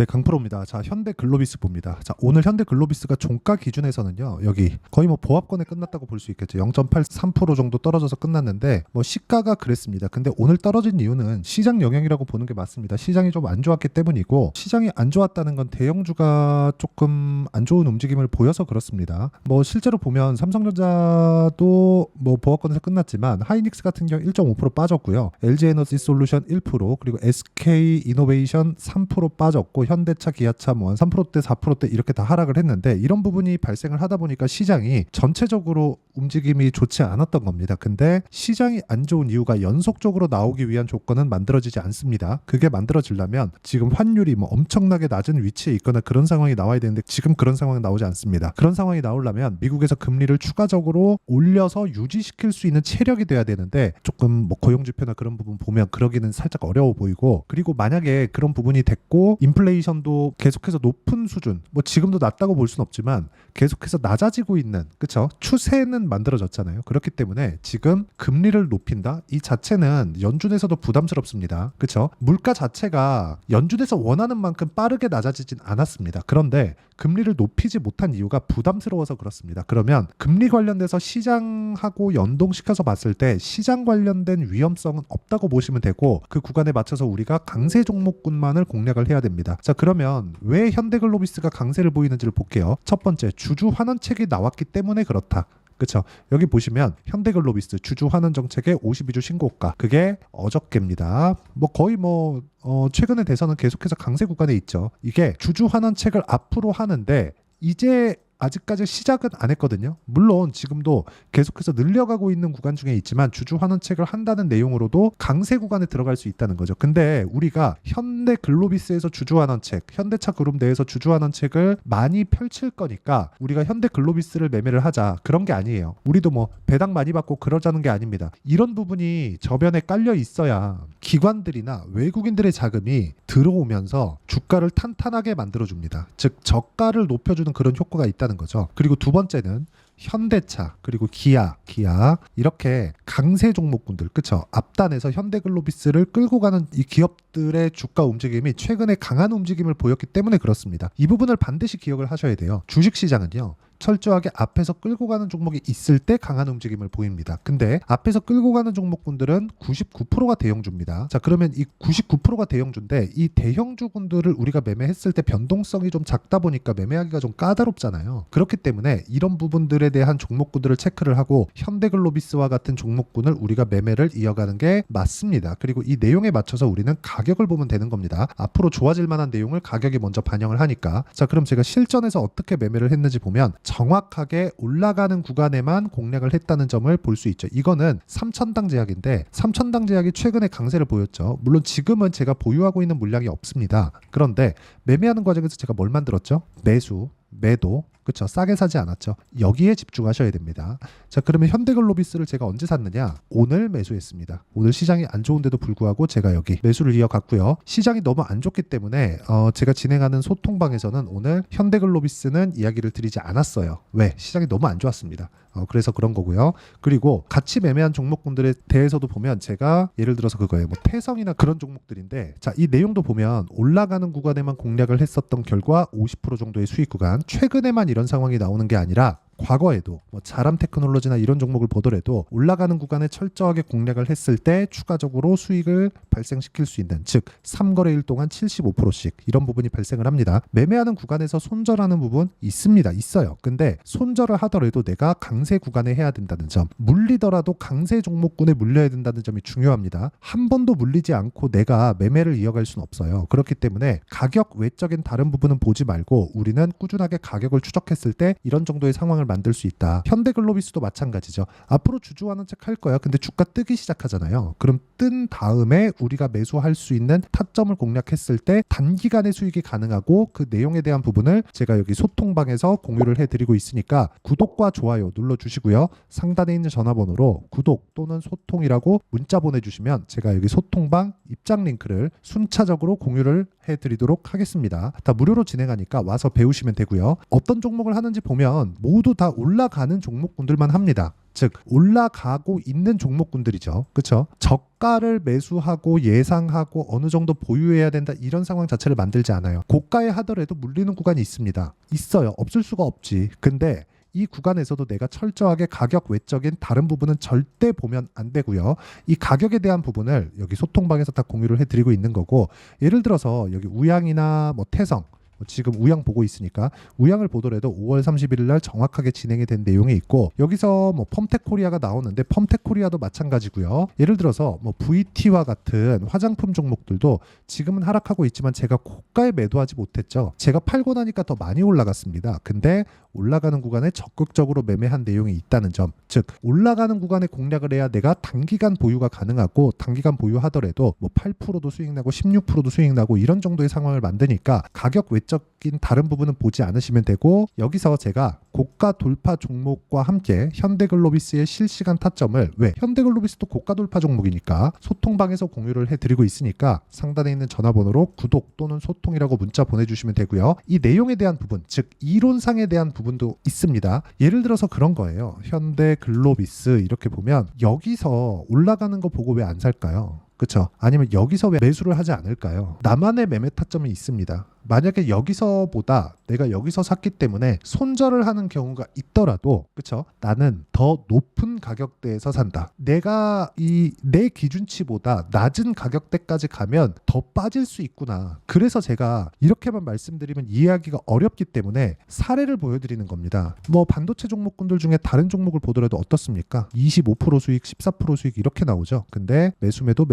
네, 강프로입니다. 자, 현대글로비스 봅니다. 자, 오늘 현대글로비스가 종가 기준에서는요, 여기 거의 뭐 보합권에 끝났다고 볼 수 있겠죠. 0.83% 정도 떨어져서 끝났는데 뭐 시가가 그랬습니다. 근데 오늘 떨어진 이유는 시장 영향이라고 보는 게 맞습니다. 시장이 좀 안 좋았기 때문이고, 시장이 안 좋았다는 건 대형주가 조금 안 좋은 움직임을 보여서 그렇습니다. 뭐 실제로 보면 삼성전자도 뭐 보합권에서 끝났지만 하이닉스 같은 경우 1.5% 빠졌고요. LG에너지솔루션 1%, 그리고 SK이노베이션 3% 빠졌고, 현대차, 기아차 뭐 3%대, 4%대 이렇게 다 하락을 했는데, 이런 부분이 발생을 하다 보니까 시장이 전체적으로 움직임이 좋지 않았던 겁니다. 근데 시장이 안 좋은 이유가 연속적으로 나오기 위한 조건은 만들어지지 않습니다. 그게 만들어지려면 지금 환율이 뭐 엄청나게 낮은 위치에 있거나 그런 상황이 나와야 되는데, 지금 그런 상황이 나오지 않습니다. 그런 상황이 나오려면 미국에서 금리를 추가적으로 올려서 유지시킬 수 있는 체력이 돼야 되는데, 조금 뭐 고용지표나 그런 부분 보면 그러기는 살짝 어려워 보이고, 그리고 만약에 그런 부분이 됐고 인플레이션도 계속해서 높은 수준, 뭐 지금도 낮다고 볼 수는 없지만 계속해서 낮아지고 있는, 그쵸? 추세는 만들어졌잖아요. 그렇기 때문에 지금 금리를 높인다? 이 자체는 연준에서도 부담스럽습니다. 그쵸? 물가 자체가 연준에서 원하는 만큼 빠르게 낮아지진 않았습니다. 그런데 금리를 높이지 못한 이유가 부담스러워서 그렇습니다. 그러면 금리 관련돼서 시장하고 연동시켜서 봤을 때 시장 관련된 위험성은 없다고 보시면 되고, 그 구간에 맞춰서 우리가 강세 종목군만을 공략을 해야 됩니다. 자, 그러면 왜 현대글로비스가 강세를 보이는지를 볼게요. 첫 번째, 주주 환원책이 나왔기 때문에 그렇다. 그쵸? 여기 보시면 현대글로비스 주주 환원 정책의 52주 신고가, 그게 어저께입니다. 뭐 거의 최근에 대해서는 계속해서 강세 구간에 있죠. 이게 주주 환원책을 앞으로 하는데 이제 아직까지 시작은 안 했거든요. 물론 지금도 계속해서 늘려가고 있는 구간 중에 있지만 주주 환원책을 한다는 내용으로도 강세 구간에 들어갈 수 있다는 거죠. 근데 우리가 현대글로비스에서 주주 환원책, 현대차 그룹 내에서 주주 환원책을 많이 펼칠 거니까 우리가 현대글로비스를 매매를 하자, 그런 게 아니에요. 우리도 뭐 배당 많이 받고 그러자는 게 아닙니다. 이런 부분이 저변에 깔려 있어야 기관들이나 외국인들의 자금이 들어오면서 주가를 탄탄하게 만들어줍니다. 즉 저가를 높여주는 그런 효과가 있다는 거죠. 그리고 두 번째는 현대차, 그리고 기아 이렇게 강세 종목군들, 그쵸? 앞단에서 현대글로비스를 끌고 가는 이 기업들의 주가 움직임이 최근에 강한 움직임을 보였기 때문에 그렇습니다. 이 부분을 반드시 기억을 하셔야 돼요. 주식시장은요, 철저하게 앞에서 끌고 가는 종목이 있을 때 강한 움직임을 보입니다. 근데 앞에서 끌고 가는 종목군들은 99%가 대형주입니다. 자, 그러면 이 99%가 대형주인데 이 대형주군들을 우리가 매매했을 때 변동성이 좀 작다 보니까 매매하기가 좀 까다롭잖아요. 그렇기 때문에 이런 부분들에 대한 종목군들을 체크를 하고 현대글로비스와 같은 종목군을 우리가 매매를 이어가는 게 맞습니다. 그리고 이 내용에 맞춰서 우리는 가격을 보면 되는 겁니다. 앞으로 좋아질 만한 내용을 가격이 먼저 반영을 하니까. 자, 그럼 제가 실전에서 어떻게 매매를 했는지 보면 정확하게 올라가는 구간에만 공략을 했다는 점을 볼 수 있죠. 이거는 3천당 제약인데 3천당 제약이 최근에 강세를 보였죠. 물론 지금은 제가 보유하고 있는 물량이 없습니다. 그런데 매매하는 과정에서 제가 뭘 만들었죠? 매수, 매도, 그쵸? 싸게 사지 않았죠. 여기에 집중하셔야 됩니다. 자, 그러면 현대글로비스를 제가 언제 샀느냐? 오늘 매수했습니다. 오늘 시장이 안 좋은데도 불구하고 제가 여기 매수를 이어갔고요. 시장이 너무 안 좋기 때문에 제가 진행하는 소통방에서는 오늘 현대글로비스는 이야기를 드리지 않았어요. 왜? 시장이 너무 안 좋았습니다. 그래서 그런 거고요. 그리고 같이 매매한 종목군들에 대해서도 보면 제가 예를 들어서 그거예요. 뭐 태성이나 그런 종목들인데, 자, 이 내용도 보면 올라가는 구간에만 공략을 했었던 결과 50% 정도의 수익 구간, 최근에만 이런 상황이 나오는 게 아니라 과거에도 뭐 자람 테크놀로지나 이런 종목을 보더라도 올라가는 구간에 철저하게 공략을 했을 때 추가적으로 수익을 발생시킬 수 있는, 즉 3거래일 동안 75%씩 이런 부분이 발생을 합니다. 매매하는 구간에서 손절하는 부분 있어요. 근데 손절을 하더라도 내가 강세 구간에 해야 된다는 점, 물리더라도 강세 종목군에 물려야 된다는 점이 중요합니다. 한 번도 물리지 않고 내가 매매를 이어갈 수는 없어요. 그렇기 때문에 가격 외적인 다른 부분은 보지 말고 우리는 꾸준하게 가격을 추적했을 때 이런 정도의 상황을 만들 수 있다. 현대글로비스도 마찬가지죠. 앞으로 주주환원 책 할 거야. 근데 주가 뜨기 시작하잖아요. 그럼 뜬 다음에 우리가 매수할 수 있는 타점을 공략했을 때 단기간에 수익이 가능하고, 그 내용에 대한 부분을 제가 여기 소통방에서 공유를 해드리고 있으니까 구독과 좋아요 눌러주시고요. 상단에 있는 전화번호로 구독 또는 소통이라고 문자 보내주시면 제가 여기 소통방 입장 링크를 순차적으로 공유를 해드리도록 하겠습니다. 다 무료로 진행하니까 와서 배우시면 되고요. 어떤 종목을 하는지 보면 모두 다 올라가는 종목군들만 합니다. 즉 올라가고 있는 종목군들이죠. 그렇죠? 저가를 매수하고 예상하고 어느 정도 보유해야 된다 이런 상황 자체를 만들지 않아요. 고가에 하더라도 물리는 구간이 있습니다. 있어요. 없을 수가 없지. 근데 이 구간에서도 내가 철저하게 가격 외적인 다른 부분은 절대 보면 안 되고요. 이 가격에 대한 부분을 여기 소통방에서 다 공유를 해드리고 있는 거고, 예를 들어서 여기 우양이나 뭐 태성, 지금 우양 보고 있으니까 우양을 보더라도 5월 31일 날 정확하게 진행이 된 내용이 있고, 여기서 뭐 펌텍 코리아가 나오는데 펌텍 코리아도 마찬가지고요. 예를 들어서 뭐 VT와 같은 화장품 종목들도 지금은 하락하고 있지만 제가 고가에 매도하지 못했죠. 제가 팔고 나니까 더 많이 올라갔습니다. 근데 올라가는 구간에 적극적으로 매매한 내용이 있다는 점, 즉 올라가는 구간에 공략을 해야 내가 단기간 보유가 가능하고, 단기간 보유하더라도 뭐 8%도 수익 나고 16%도 수익 나고 이런 정도의 상황을 만드니까 가격 외적인 다른 부분은 보지 않으시면 되고, 여기서 제가 고가 돌파 종목과 함께 현대글로비스의 실시간 타점을, 왜 현대글로비스도 고가 돌파 종목이니까 소통방에서 공유를 해드리고 있으니까 상단에 있는 전화번호로 구독 또는 소통이라고 문자 보내주시면 되고요. 이 내용에 대한 부분, 즉 이론상에 대한 부분도 있습니다. 예를 들어서 그런 거예요. 현대글로비스 이렇게 보면 여기서 올라가는 거 보고 왜 안 살까요? 그렇죠? 아니면 여기서 왜 매수를 하지 않을까요? 나만의 매매 타점이 있습니다. 만약에 여기서보다 내가 여기서 샀기 때문에 손절을 하는 경우가 있더라도, 그렇죠? 나는 더 높은 가격대에서 산다. 내가 내 기준치보다 낮은 가격대까지 가면 더 빠질 수 있구나. 그래서 제가 이렇게만 말씀드리면 이해하기가 어렵기 때문에 사례를 보여드리는 겁니다. 뭐 반도체 종목군들 중에 다른 종목을 보더라도 어떻습니까? 25% 수익, 14% 수익 이렇게 나오죠. 근데 매수매도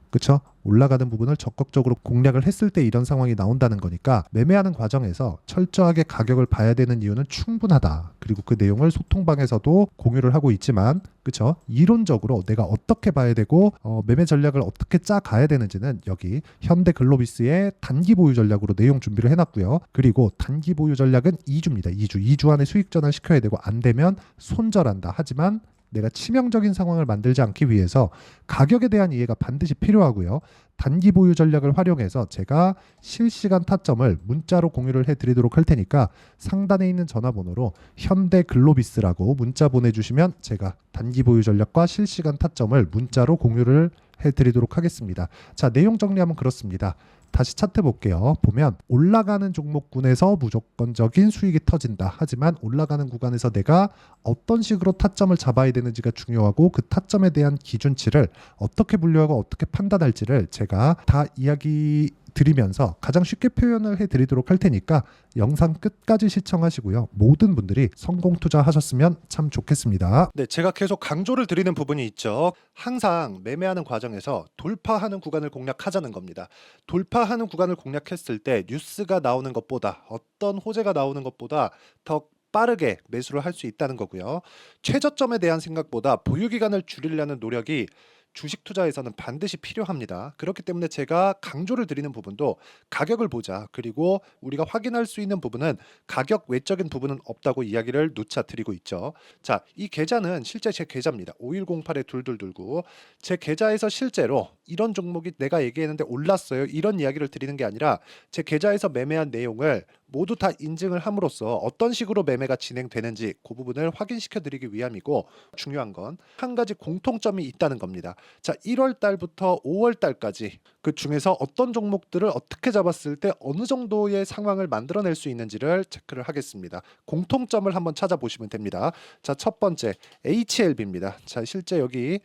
그쵸? 올라가는 부분을 적극적으로 공략을 했을 때 이런 상황이 나온다는 거니까, 매매하는 과정에서 철저하게 가격을 봐야 되는 이유는 충분하다. 그리고 그 내용을 소통방에서도 공유를 하고 있지만, 그쵸? 이론적으로 내가 어떻게 봐야 되고 매매 전략을 어떻게 짜 가야 되는지는 여기 현대글로비스의 단기 보유 전략으로 내용 준비를 해놨고요. 그리고 단기 보유 전략은 2주입니다. 2주 안에 수익 전환 시켜야 되고, 안 되면 손절한다. 하지만 내가 치명적인 상황을 만들지 않기 위해서 가격에 대한 이해가 반드시 필요하고요. 단기 보유 전략을 활용해서 제가 실시간 타점을 문자로 공유를 해드리도록 할 테니까 상단에 있는 전화번호로 현대글로비스라고 문자 보내주시면 제가 단기 보유 전략과 실시간 타점을 문자로 공유를 해드리도록 하겠습니다. 자, 내용 정리하면 그렇습니다. 다시 차트 볼게요. 보면 올라가는 종목군에서 무조건적인 수익이 터진다. 하지만 올라가는 구간에서 내가 어떤 식으로 타점을 잡아야 되는지가 중요하고, 그 타점에 대한 기준치를 어떻게 분류하고 어떻게 판단할지를 제가 다 이야기 드리면서 가장 쉽게 표현을 해드리도록 할 테니까 영상 끝까지 시청하시고요. 모든 분들이 성공 투자하셨으면 참 좋겠습니다. 네, 제가 계속 강조를 드리는 부분이 있죠. 항상 매매하는 과정에서 돌파하는 구간을 공략하자는 겁니다. 돌파하는 구간을 공략했을 때 뉴스가 나오는 것보다, 어떤 호재가 나오는 것보다 더 빠르게 매수를 할 수 있다는 거고요. 최저점에 대한 생각보다 보유 기간을 줄이려는 노력이 주식 투자에서는 반드시 필요합니다. 그렇기 때문에 제가 강조를 드리는 부분도 가격을 보자. 그리고 우리가 확인할 수 있는 부분은 가격 외적인 부분은 없다고 이야기를 누차 드리고 있죠. 자, 이 계좌는 실제 제 계좌입니다. 5108-2229. 제 계좌에서 실제로 이런 종목이 내가 얘기했는데 올랐어요. 이런 이야기를 드리는 게 아니라 제 계좌에서 매매한 내용을 모두 다 인증을 함으로써 어떤 식으로 매매가 진행되는지 그 부분을 확인시켜 드리기 위함이고, 중요한 건 한 가지 공통점이 있다는 겁니다. 자, 1월 달부터 5월 달까지 그 중에서 어떤 종목들을 어떻게 잡았을 때 어느 정도의 상황을 만들어낼 수 있는지를 체크를 하겠습니다. 공통점을 한번 찾아보시면 됩니다. 자, 첫 번째 HLB입니다. 자, 실제 여기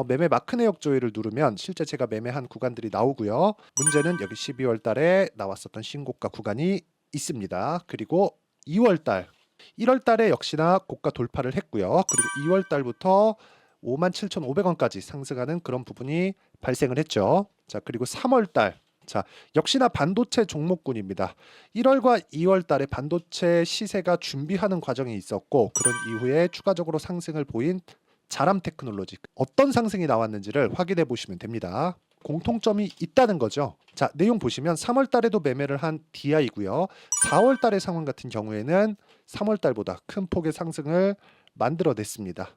매매 마크 내역 조회를 누르면 실제 제가 매매한 구간들이 나오고요. 문제는 여기 12월 달에 나왔었던 신고가 구간이 있습니다. 그리고 2월 달, 1월 달에 역시나 고가 돌파를 했고요. 그리고 2월 달부터 57,500원까지 상승하는 그런 부분이 발생을 했죠. 자, 그리고 3월 달, 자, 역시나 반도체 종목군입니다. 1월과 2월 달에 반도체 시세가 준비하는 과정이 있었고, 그런 이후에 추가적으로 상승을 보인 자람 테크놀로지, 어떤 상승이 나왔는지를 확인해 보시면 됩니다. 공통점이 있다는 거죠. 자, 내용 보시면 3월 달에도 매매를 한 DI고요. 4월 달의 상황 같은 경우에는 3월 달보다 큰 폭의 상승을 만들어냈습니다.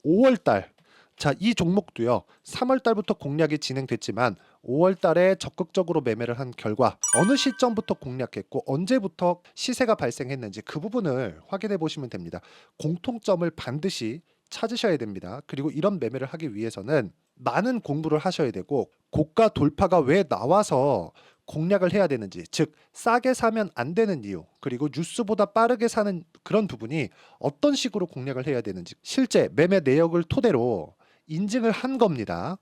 5월 달, 자, 이 종목도요. 3월 달부터 공략이 진행됐지만 5월 달에 적극적으로 매매를 한 결과 어느 시점부터 공략했고 언제부터 시세가 발생했는지 그 부분을 확인해 보시면 됩니다. 공통점을 반드시 찾으셔야 됩니다. 그리고 이런 매매를 하기 위해서는 많은 공부를 하셔야 되고 고가 돌파가 왜 나와서 공략을 해야 되는지, 즉 싸게 사면 안 되는 이유, 그리고 뉴스보다 빠르게 사는 그런 부분이 어떤 식으로 공략을 해야 되는지 실제 매매 내역을 토대로 인증을 한 겁니다.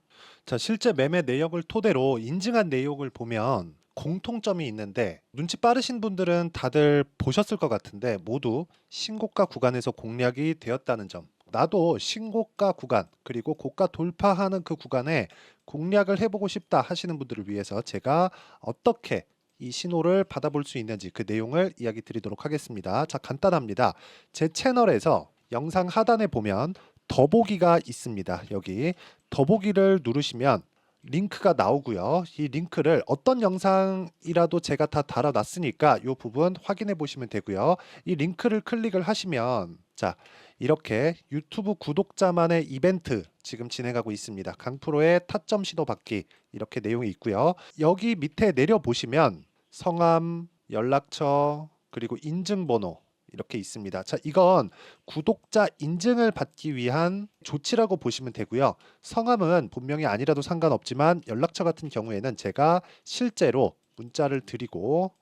자, 실제 매매 내역을 토대로 인증한 내용을 보면 공통점이 있는데 눈치 빠르신 분들은 다들 보셨을 것 같은데 모두 신고가 구간에서 공략이 되었다는 점. 나도 신고가 구간 그리고 고가 돌파하는 그 구간에 공략을 해보고 싶다 하시는 분들을 위해서 제가 어떻게 이 신호를 받아볼 수 있는지 그 내용을 이야기 드리도록 하겠습니다. 자, 간단합니다. 제 채널에서 영상 하단에 보면 더보기가 있습니다. 여기 더보기를 누르시면 링크가 나오고요. 이 링크를 어떤 영상이라도 제가 다 달아놨으니까 이 부분 확인해 보시면 되고요. 이 링크를 클릭을 하시면 자, 이렇게 유튜브 구독자만의 이벤트 지금 진행하고 있습니다. 강프로의 타점 신호 받기 이렇게 내용이 있고요. 여기 밑에 내려 보시면 성함, 연락처, 그리고 인증번호 이렇게 있습니다. 자, 이건 구독자 인증을 받기 위한 조치라고 보시면 되고요. 성함은 본명이 아니라도 상관없지만 연락처 같은 경우에는 제가 실제로 문자를 드리고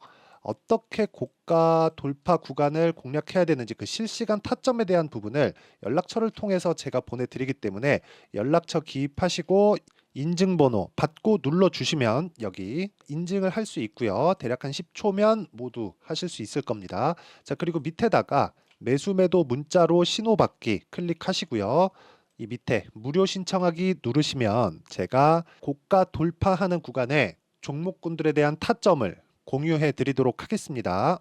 어떻게 고가 돌파 구간을 공략해야 되는지 그 실시간 타점에 대한 부분을 연락처를 통해서 제가 보내드리기 때문에 연락처 기입하시고 인증번호 받고 눌러주시면 여기 인증을 할 수 있고요. 대략 한 10초면 모두 하실 수 있을 겁니다. 자, 그리고 밑에다가 매수 매도 문자로 신호받기 클릭하시고요. 이 밑에 무료 신청하기 누르시면 제가 고가 돌파하는 구간에 종목군들에 대한 타점을 공유해 드리도록 하겠습니다.